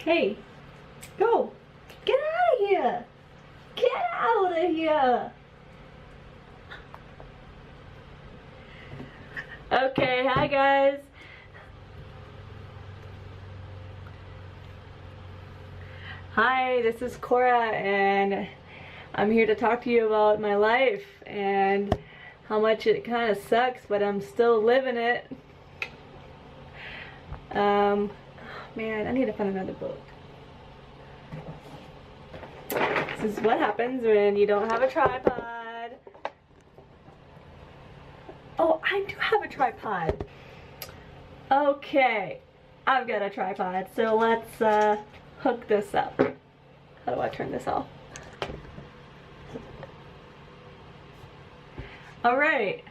Hey, go! Get out of here! Get out of here! Okay, hi guys. Hi, this is Cora and I'm here to talk to you about my life and how much it kind of sucks, but I'm still living it. Man, I need to find another book. This is what happens when you don't have a tripod. Oh, I do have a tripod. Okay, I've got a tripod, so let's hook this up. How do I turn this off? Alright,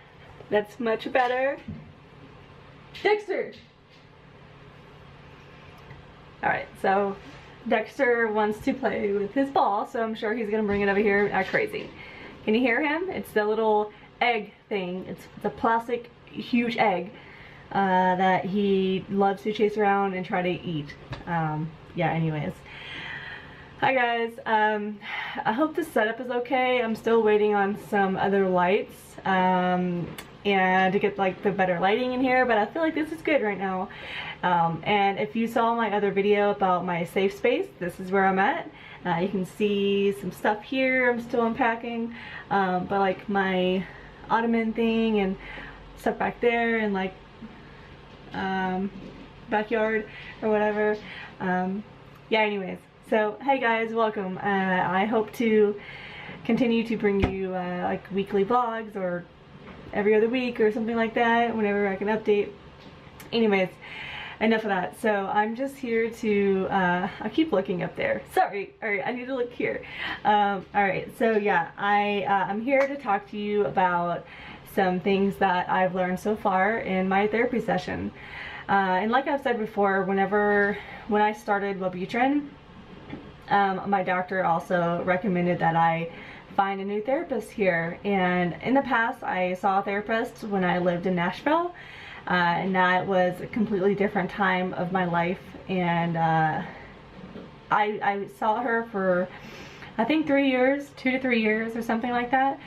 that's much better. Dexter! Alright, so Dexter wants to play with his ball, so I'm sure he's gonna bring it over here and act crazy. Can you hear him? It's the little egg thing. It's a plastic huge egg that he loves to chase around and try to eat. Yeah, anyways. Hi guys, I hope the setup is okay. I'm still waiting on some other lights and to get like the better lighting in here, but I feel like this is good right now. And if you saw my other video about my safe space, this is where I'm at. You can see some stuff here I'm still unpacking, but like my ottoman thing and stuff back there and like backyard or whatever. Yeah, anyways, so hey guys, welcome. I hope to continue to bring you like weekly vlogs or every other week or something like that, whenever I can update. Anyways, enough of that. So I'm just here to I keep looking up there, sorry. All right, I need to look here. All right, so yeah, I'm here to talk to you about some things that I've learned so far in my therapy session. And like I've said before, when I started Wellbutrin, my doctor also recommended that I find a new therapist here. And in the past, I saw a therapist when I lived in Nashville, and that was a completely different time of my life. And I saw her for I think 3 years, 2 to 3 years or something like that.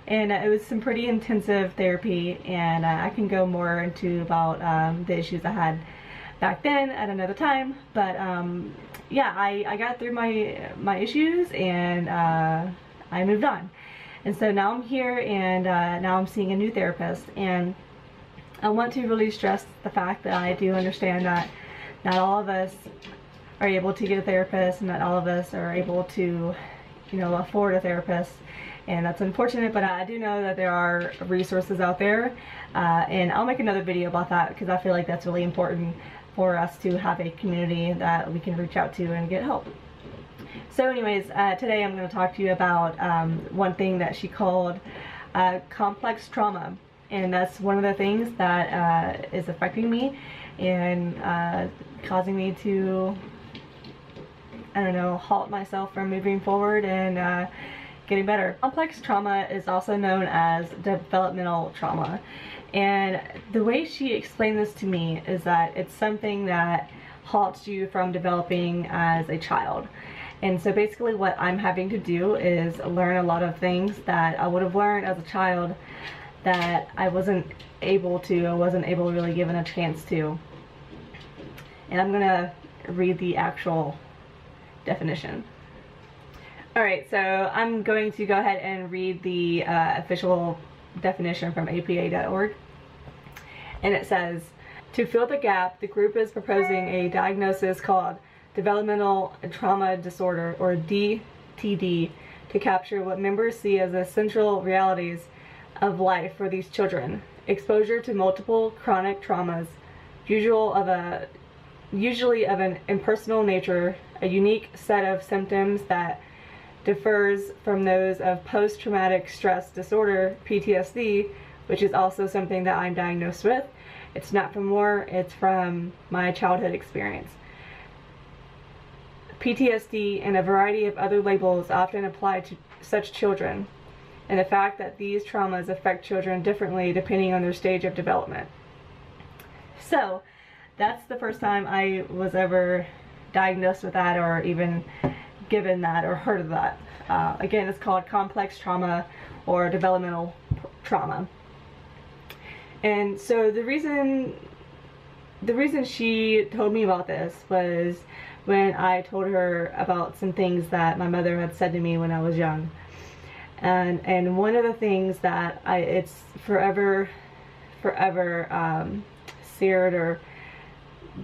And it was some pretty intensive therapy, and I can go more into about the issues I had back then at another time. But yeah, I got through my issues and I moved on. And so now I'm here, and now I'm seeing a new therapist. And I want to really stress the fact that I do understand that not all of us are able to get a therapist, and not all of us are able to, you know, afford a therapist. And that's unfortunate, but I do know that there are resources out there, and I'll make another video about that because I feel like that's really important for us to have a community that we can reach out to and get help. So anyways, today I'm going to talk to you about one thing that she called complex trauma, and that's one of the things that is affecting me and causing me to, I don't know, halt myself from moving forward and getting better. Complex trauma is also known as developmental trauma, and the way she explained this to me is that it's something that halts you from developing as a child. And so basically what I'm having to do is learn a lot of things that I would have learned as a child that I wasn't able to really given a chance to. And I'm gonna read the actual definition. Alright, so I'm going to go ahead and read the official definition from APA.org. And it says, to fill the gap, the group is proposing a diagnosis called Developmental Trauma Disorder, or DTD, to capture what members see as the central realities of life for these children. Exposure to multiple chronic traumas, usually of an impersonal nature, a unique set of symptoms that differs from those of post-traumatic stress disorder, PTSD, which is also something that I'm diagnosed with. It's not from war, it's from my childhood experience. PTSD and a variety of other labels often apply to such children, and the fact that these traumas affect children differently depending on their stage of development. So that's the first time I was ever diagnosed with that or even given that or heard of that. Again, it's called complex trauma or developmental trauma. And so the reason she told me about this was when I told her about some things that my mother had said to me when I was young. And one of the things that it's forever seared or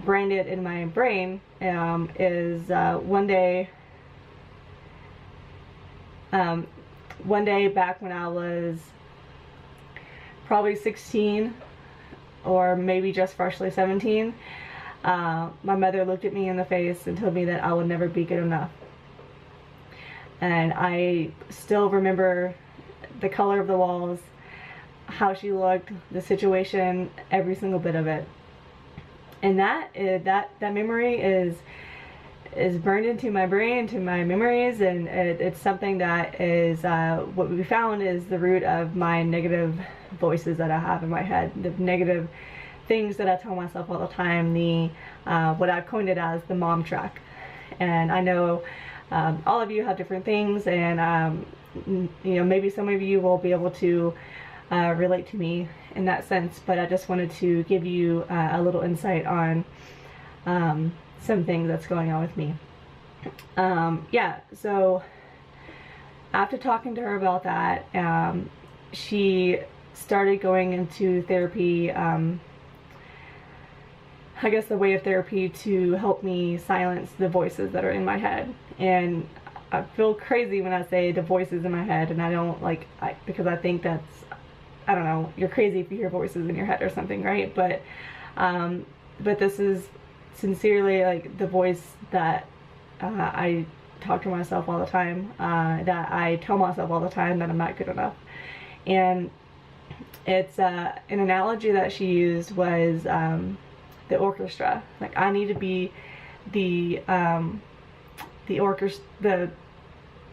branded in my brain is one day back when I was probably 16 or maybe just freshly 17, my mother looked at me in the face and told me that I would never be good enough. And I still remember the color of the walls, how she looked, the situation, every single bit of it. And that memory is burned into my brain, into my memories, and it's something that is what we found is the root of my negative voices that I have in my head, the negative things that I tell myself all the time, the what I've coined it as the mom track. And I know all of you have different things, and you know, maybe some of you will be able to relate to me in that sense, but I just wanted to give you a little insight on some things that's going on with me. Yeah, so after talking to her about that, she started going into therapy, I guess the way of therapy to help me silence the voices that are in my head. And I feel crazy when I say the voices in my head, and I don't because I think that's, I don't know, you're crazy if you hear voices in your head or something, right? But this is sincerely like the voice that I talk to myself all the time, that I tell myself all the time that I'm not good enough. And it's an analogy that she used was the orchestra. Like, I need to be the orchestra,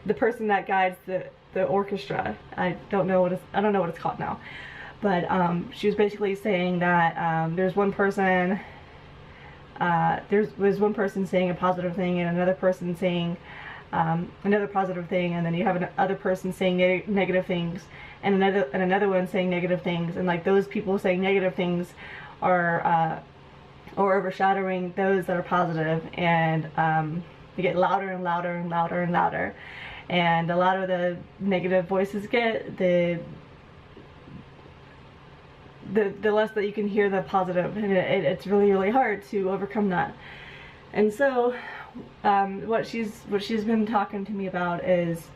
the person that guides the orchestra. I don't know what it's called now, but she was basically saying that there's one person one person saying a positive thing and another person saying another positive thing, and then you have another person saying negative things, and another one saying negative things, and like those people saying negative things are overshadowing those that are positive, and they get louder and louder and louder and louder, and the louder the negative voices get, the less that you can hear the positive, and it's really, really hard to overcome that. And so what she's been talking to me about is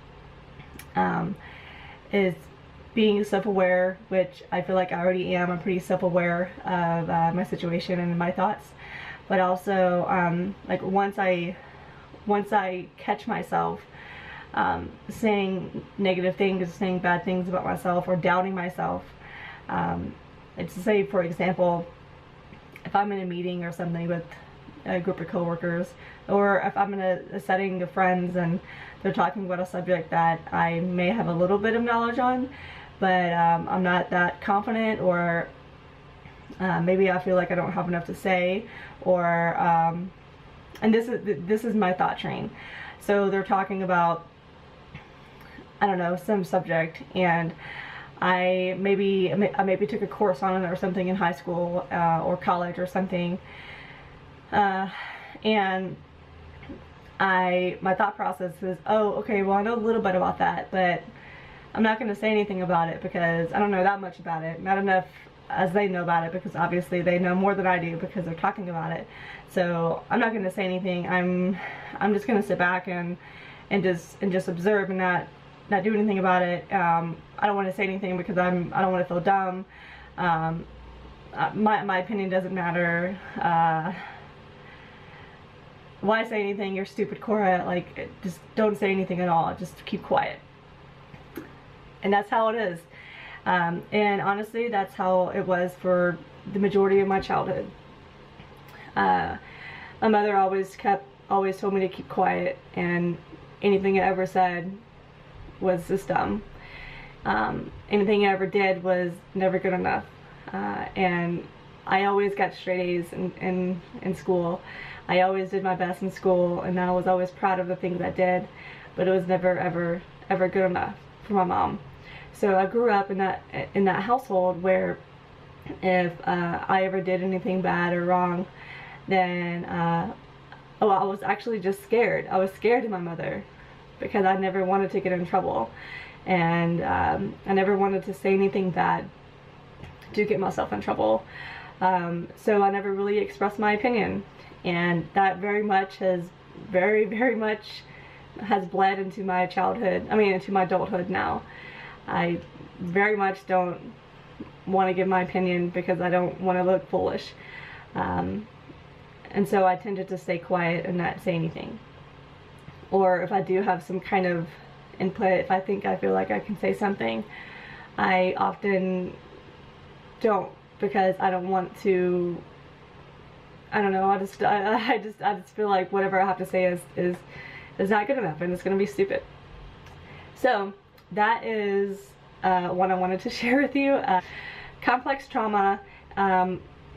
being self-aware, which I feel like I already am. I'm pretty self-aware of my situation and my thoughts, but also like once I catch myself saying negative things, saying bad things about myself, or doubting myself. It's to say, for example, if I'm in a meeting or something with a group of coworkers, or if I'm in a setting of friends and they're talking about a subject that I may have a little bit of knowledge on, but I'm not that confident, or maybe I feel like I don't have enough to say, or and this is my thought train. So they're talking about, I don't know, some subject, and I maybe took a course on it or something in high school or college or something, and my thought process is, oh, okay, well, I know a little bit about that, but I'm not going to say anything about it because I don't know that much about it, not enough as they know about it, because obviously they know more than I do because they're talking about it. So I'm not going to say anything. I'm just going to sit back and just observe and not do anything about it. I don't want to say anything because I don't want to feel dumb. My opinion doesn't matter. Why say anything? You're stupid, Cora. Like, just don't say anything at all. Just keep quiet. And that's how it is. And honestly, that's how it was for the majority of my childhood. My mother always told me to keep quiet, and anything I ever said was just dumb. Anything I ever did was never good enough. And I always got straight A's in school. I always did my best in school, and I was always proud of the things I did, but it was never ever good enough for my mom. So I grew up in that household where if I ever did anything bad or wrong, then I was actually just scared. I was scared of my mother because I never wanted to get in trouble, and I never wanted to say anything bad to get myself in trouble. So I never really expressed my opinion, and that very much has bled into my childhood, into my adulthood now. I very much don't want to give my opinion because I don't want to look foolish. And so I tended to stay quiet and not say anything. Or if I do have some kind of input, if I feel like I can say something, I often don't, because I don't want to, I don't know, I just feel like whatever I have to say is not good enough, and it's going to be stupid. So that is what I wanted to share with you. Complex trauma,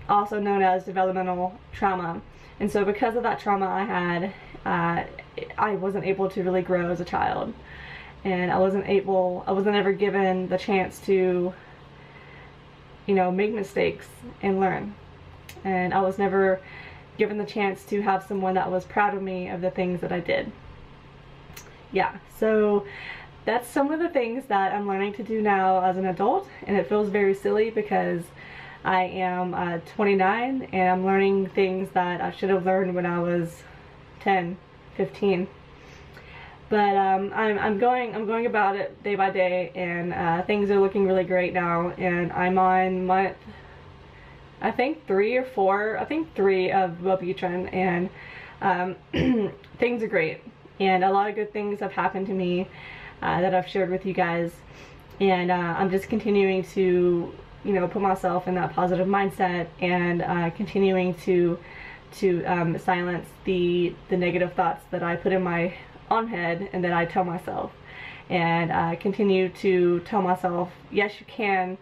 also known as developmental trauma. And so because of that trauma I had, I wasn't able to really grow as a child. And I wasn't ever given the chance to, make mistakes and learn. And I was never given the chance to have someone that was proud of me of the things that I did. Yeah, so that's some of the things that I'm learning to do now as an adult, and it feels very silly because I am 29 and I'm learning things that I should have learned when I was 10, 15. But I'm going about it day by day, and things are looking really great now, and I'm on month, I think 3 or 4, I think 3 of Wellbutrin, and things are great, and a lot of good things have happened to me that I've shared with you guys, and I'm just continuing to put myself in that positive mindset, and continuing to silence the negative thoughts that I put in my own head and that I tell myself, and continue to tell myself, yes you can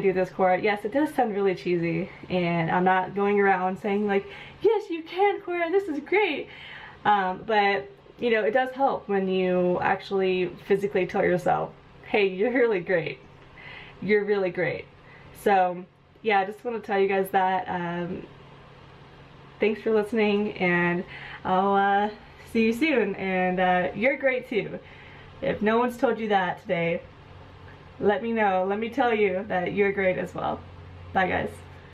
do this, Cora. Yes, it does sound really cheesy, and I'm not going around saying like, yes you can, Cora, this is great, but it does help when you actually physically tell yourself, hey, you're really great, you're really great. So yeah, I just want to tell you guys that thanks for listening, and I'll see you soon, and you're great too. If no one's told you that today, let me know. Let me tell you that you're great as well. Bye guys.